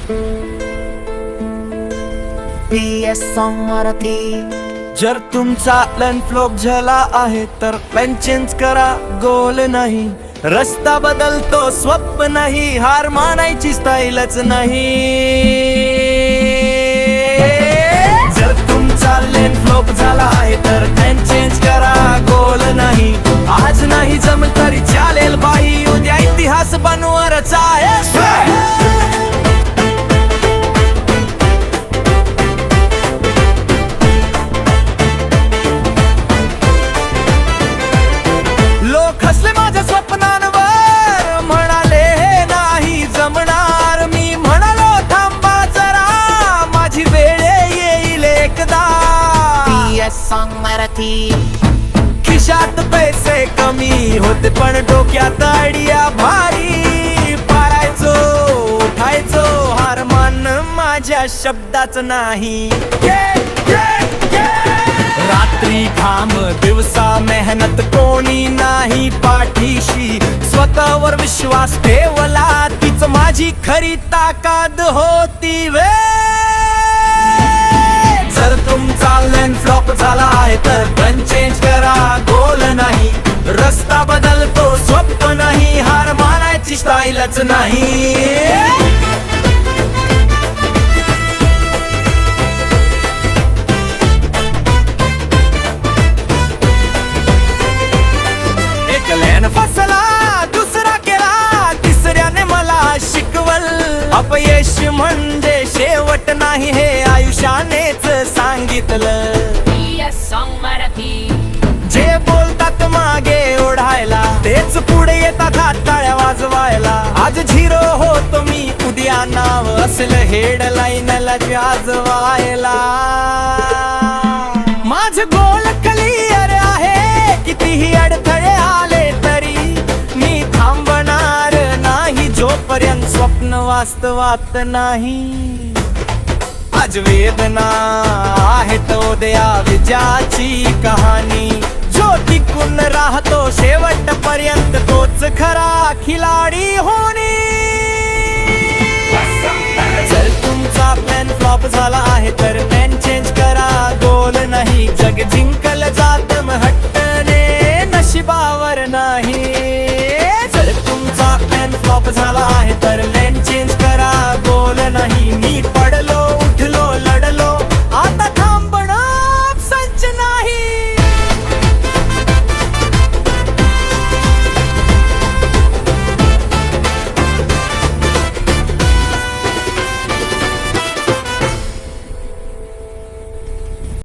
PS Song Marathi. जर तुमचा plan flop झाला आहे तर प्लॅन चेंज करा, गोल नाही रस्ता बदलतो स्वप्न नाही, हार मानायची स्टाईलच नाही। जर तुमचा प्लॅन फ्लॉप झाला आहे तर प्लॅन चेंज करा, गोल नाही आज नाही जमलं तरी चालेल बाई, उद्या इतिहास बनवरच आहे। लोक हसले माझ्या स्वप्नांवर, म्हणाले हे नाही जमणार, मी म्हणालो थांबा जरा माझी वेळ येईल एकदा। PS Song Marathi. खिशात पैसे कमी होते पण डोक्यात आयडिया भारी, पारायचो उठायचो हार मान माझ्या शब्दाच नाही। रात्री घाम दिवसा मेहनत कोणी नाही पाठीशी, स्वतःवर विश्वास ठेवला तीच माझी खरी ताकद होती वे। जर तुमचा प्लॅन फ्लॉप झाला आहे तर प्लॅन चेंज करा, गोल नाही रस्ता बदलतो स्वप्न नाही, हार मानायची स्टाईलच नाही। फसला दुसरा केला, तिसऱ्याने मला शिकवल, अपयश म्हणजे शेवट नाही हे आयुष्यानेच सांगितलं। PS Song Marathi. जे बोलतात मागे ओढायला तेच पुढे येतात हाताळ्या वाजवायला, आज झिरो होतो मी उद्या नाव असलं हेडलाईनला गाजवायला। माझं गोल क्लिअर आहे, कितीही अडथळे आले तरी मी थांबणार नाही, जोपर्यंत स्वप्न वास्तवात नाही। आज वेदना आहे तो उद्या विजयाची कहाणी, जो टिकून राहतो शेवटपर्यंत तोच खरा खिलाडी होणी। जर तुमचा प्लॅन फ्लॉप झाला आहे तर प्लॅन चेंज करा, गोल नाही जग जिंकल जात हट्टने नशिबावर नाही। जर तुमचा प्लॅन फ्लॉप झाला आहे तर